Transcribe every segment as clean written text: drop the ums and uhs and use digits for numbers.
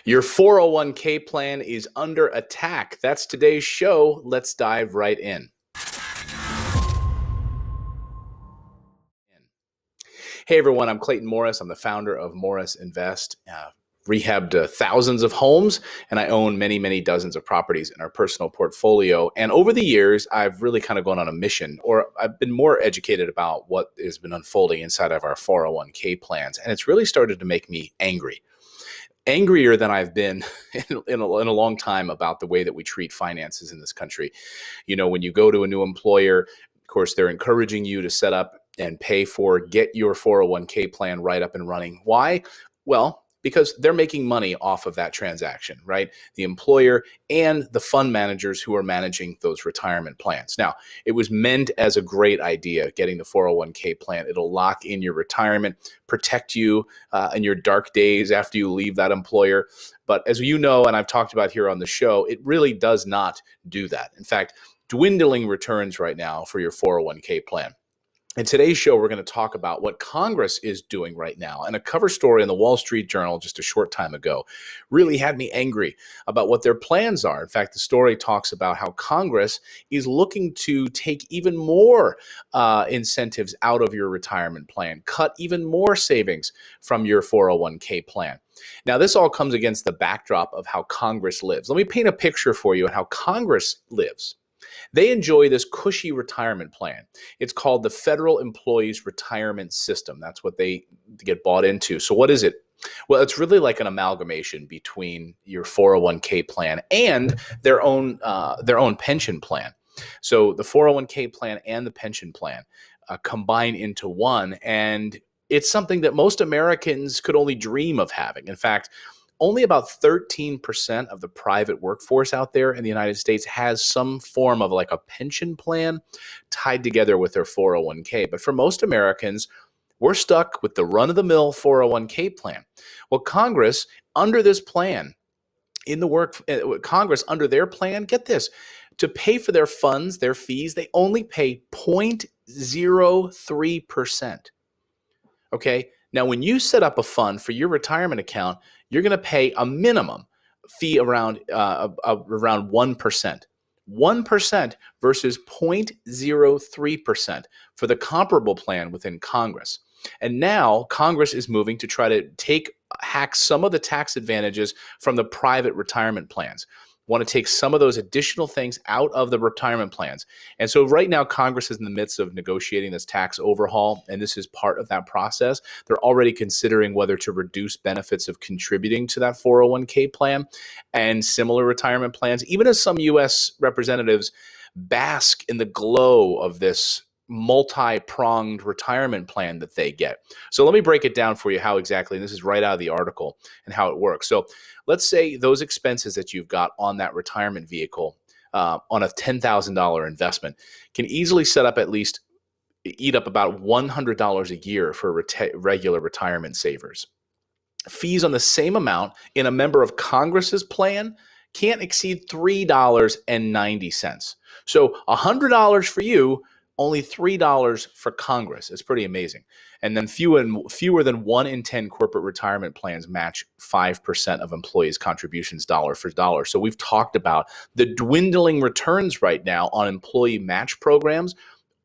Your 401k plan is under attack. That's today's show. Let's dive right in. Hey everyone, I'm Clayton Morris. I'm the founder of Morris Invest. Rehabbed thousands of homes, and I own many, many dozens of properties in our personal portfolio. And over the years, I've really kind of gone on a mission, or I've been more educated about what has been unfolding inside of our 401k plans. And it's really started to make me angrier than I've been in a long time about the way that we treat finances in this country. You know, when you go to a new employer, of course, they're encouraging you to set up and pay for, get your 401k plan right up and running. Why? Well, because they're making money off of that transaction, right? The employer and the fund managers who are managing those retirement plans. Now, it was meant as a great idea, getting the 401k plan. It'll lock in your retirement, protect you in your dark days after you leave that employer. But as you know, and I've talked about here on the show, it really does not do that. In fact, dwindling returns right now for your 401k plan. In today's show, we're going to talk about what Congress is doing right now. And a cover story in the Wall Street Journal just a short time ago really had me angry about what their plans are. In fact, the story talks about how Congress is looking to take even more incentives out of your retirement plan, cut even more savings from your 401k plan. Now, this all comes against the backdrop of how Congress lives. Let me paint a picture for you of how Congress lives. They enjoy this cushy retirement plan. It's called the Federal Employees Retirement System. That's what they get bought into. So what is it? Well, it's really like an amalgamation between your 401k plan and their own pension plan. So the 401k plan and the pension plan combine into one, and it's something that most Americans could only dream of having. In fact, only about 13% of the private workforce out there in the United States has some form of like a pension plan tied together with their 401k. But for most Americans, we're stuck with the run-of-the-mill 401k plan. Well, Congress, under this plan, Congress, under their plan, get this, to pay for their funds, their fees, they only pay 0.03%. Okay? Now, when you set up a fund for your retirement account, you're going to pay a minimum fee around 1%. 1% versus 0.03% for the comparable plan within Congress. And now Congress is moving to try to hack some of the tax advantages from the private retirement plans. Want to take some of those additional things out of the retirement plans. And so right now, Congress is in the midst of negotiating this tax overhaul, and this is part of that process. They're already considering whether to reduce benefits of contributing to that 401k plan and similar retirement plans, even as some U.S. representatives bask in the glow of this multi-pronged retirement plan that they get. So let me break it down for you how exactly, and this is right out of the article, and how it works. So let's say those expenses that you've got on that retirement vehicle on a $10,000 investment can easily eat up about $100 a year for regular retirement savers. Fees on the same amount in a member of Congress's plan can't exceed $3.90. So $100 for you, only $3 for Congress. It's pretty amazing. And then fewer than 1 in 10 corporate retirement plans match 5% of employees' contributions dollar for dollar. So we've talked about the dwindling returns right now on employee match programs.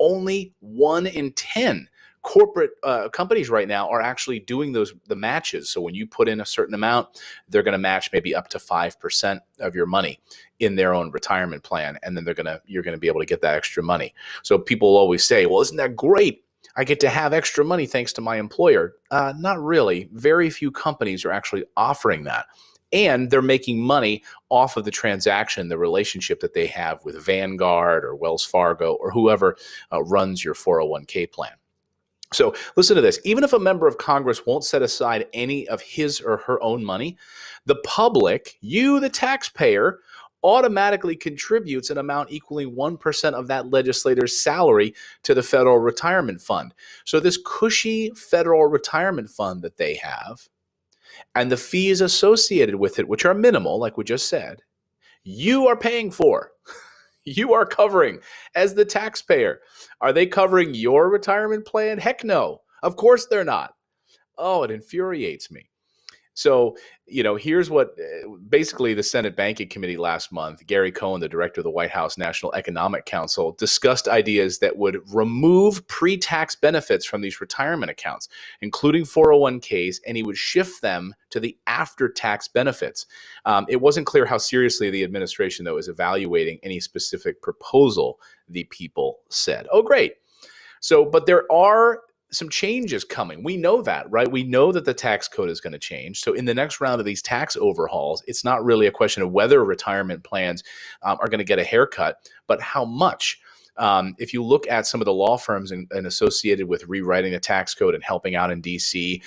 Only 1 in 10 corporate companies right now are actually doing the matches. So when you put in a certain amount, they're going to match maybe up to 5% of your money in their own retirement plan, and then you're going to be able to get that extra money. So people always say, "Well, isn't that great? I get to have extra money thanks to my employer." Not really. Very few companies are actually offering that. And they're making money off of the transaction, the relationship that they have with Vanguard or Wells Fargo or whoever runs your 401k plan. So listen to this. Even if a member of Congress won't set aside any of his or her own money, the public, you, the taxpayer, automatically contributes an amount equaling 1% of that legislator's salary to the federal retirement fund. So this cushy federal retirement fund that they have and the fees associated with it, which are minimal, like we just said, you are paying for. You are covering as the taxpayer. Are they covering your retirement plan? Heck no. Of course they're not. Oh, it infuriates me. So, here's what basically the Senate Banking Committee last month, Gary Cohn, the director of the White House National Economic Council, discussed ideas that would remove pre-tax benefits from these retirement accounts, including 401ks, and he would shift them to the after-tax benefits. It wasn't clear how seriously the administration, though, is evaluating any specific proposal, the people said. Oh, great. So, but there are some changes coming. We know that, right? We know that the tax code is going to change. So in the next round of these tax overhauls, it's not really a question of whether retirement plans are going to get a haircut, but how much. If you look at some of the law firms and associated with rewriting the tax code and helping out in DC,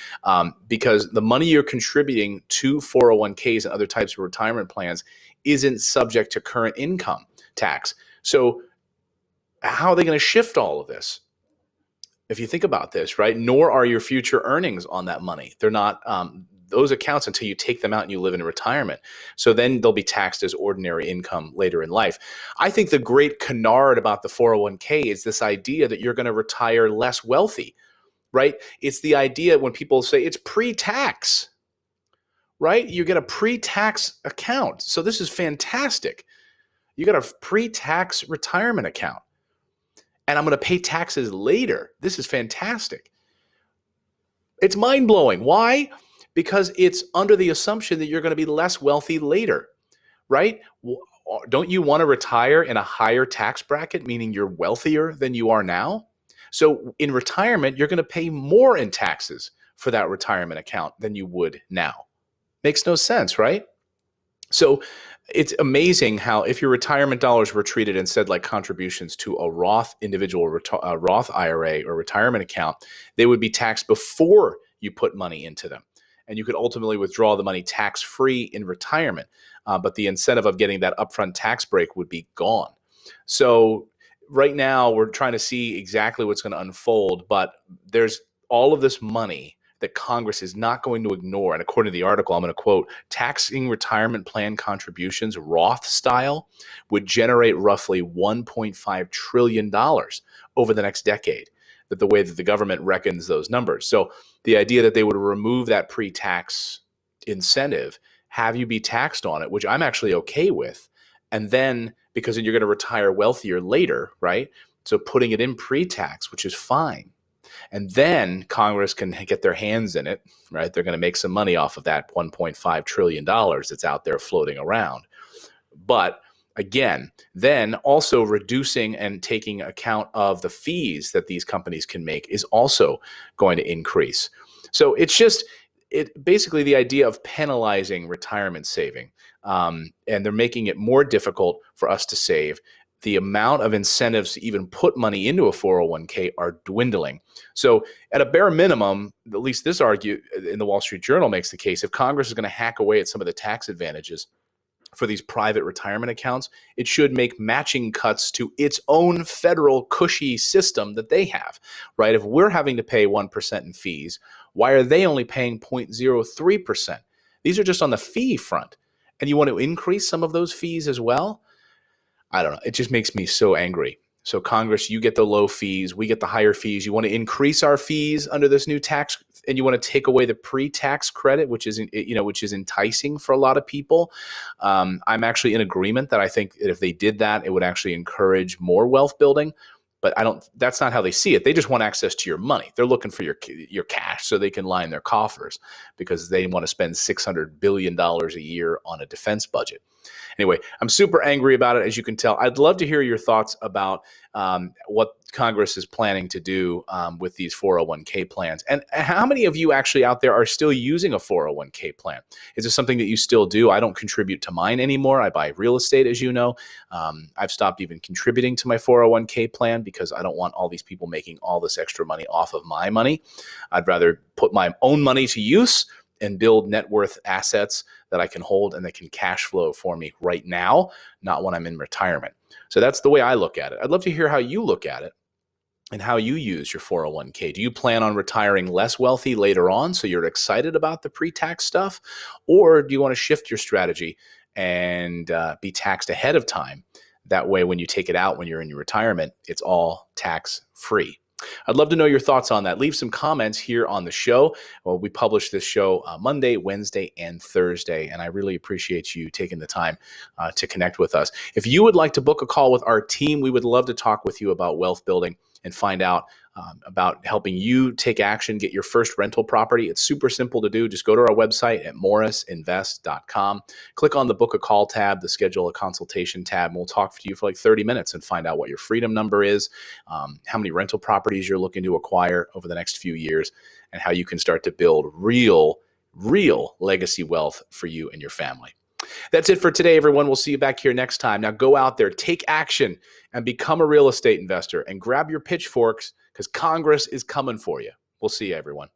because the money you're contributing to 401ks and other types of retirement plans isn't subject to current income tax. So how are they going to shift all of this? If you think about this, right, nor are your future earnings on that money. They're not those accounts until you take them out and you live in retirement. So then they'll be taxed as ordinary income later in life. I think the great canard about the 401k is this idea that you're going to retire less wealthy, right? It's the idea when people say it's pre-tax, right? You get a pre-tax account. So this is fantastic. You got a pre-tax retirement account. And I'm going to pay taxes later. This is fantastic. It's mind-blowing. Why? Because it's under the assumption that you're going to be less wealthy later, right? Don't you want to retire in a higher tax bracket, meaning you're wealthier than you are now? So in retirement, you're going to pay more in taxes for that retirement account than you would now. Makes no sense, right? So it's amazing how if your retirement dollars were treated instead like contributions to a Roth individual Roth IRA or retirement account, they would be taxed before you put money into them. And you could ultimately withdraw the money tax-free in retirement. But the incentive of getting that upfront tax break would be gone. So right now we're trying to see exactly what's going to unfold, but there's all of this money that Congress is not going to ignore. And according to the article, I'm going to quote, taxing retirement plan contributions, Roth style, would generate roughly $1.5 trillion over the next decade, that the way that the government reckons those numbers. So the idea that they would remove that pre-tax incentive, have you be taxed on it, which I'm actually okay with. And then because you're going to retire wealthier later, right? So putting it in pre-tax, which is fine. And then Congress can get their hands in it, right? They're going to make some money off of that $1.5 trillion that's out there floating around. But again, then also reducing and taking account of the fees that these companies can make is also going to increase. So it's just basically the idea of penalizing retirement saving. And they're making it more difficult for us to save. The amount of incentives to even put money into a 401k are dwindling. So at a bare minimum, at least this argue in the Wall Street Journal makes the case, if Congress is going to hack away at some of the tax advantages for these private retirement accounts, it should make matching cuts to its own federal cushy system that they have, right? If we're having to pay 1% in fees, why are they only paying 0.03%? These are just on the fee front. And you want to increase some of those fees as well? I don't know. It just makes me so angry. So Congress, you get the low fees, we get the higher fees. You want to increase our fees under this new tax, and you want to take away the pre-tax credit, which is enticing for a lot of people. I'm actually in agreement that I think that if they did that, it would actually encourage more wealth building. But that's not how they see it. They just want access to your money. They're looking for your cash so they can line their coffers because they want to spend $600 billion a year on a defense budget. Anyway, I'm super angry about it, as you can tell. I'd love to hear your thoughts about what Congress is planning to do with these 401k plans. And how many of you actually out there are still using a 401k plan? Is this something that you still do? I don't contribute to mine anymore. I buy real estate, as you know. I've stopped even contributing to my 401k plan because I don't want all these people making all this extra money off of my money. I'd rather put my own money to use and build net worth assets that I can hold and that can cash flow for me right now, not when I'm in retirement. So that's the way I look at it. I'd love to hear how you look at it and how you use your 401k. Do you plan on retiring less wealthy later on so you're excited about the pre-tax stuff? Or do you want to shift your strategy and be taxed ahead of time? That way, when you take it out when you're in your retirement, it's all tax free. I'd love to know your thoughts on that. Leave some comments here on the show. Well, we publish this show Monday, Wednesday, and Thursday, and I really appreciate you taking the time to connect with us. If you would like to book a call with our team, we would love to talk with you about wealth building and find out about helping you take action, get your first rental property. It's super simple to do. Just go to our website at morrisinvest.com. Click on the book a call tab, the schedule a consultation tab, and we'll talk to you for like 30 minutes and find out what your freedom number is, how many rental properties you're looking to acquire over the next few years, and how you can start to build real legacy wealth for you and your family. That's it for today, everyone. We'll see you back here next time. Now go out there, take action, and become a real estate investor, and grab your pitchforks because Congress is coming for you. We'll see you, everyone.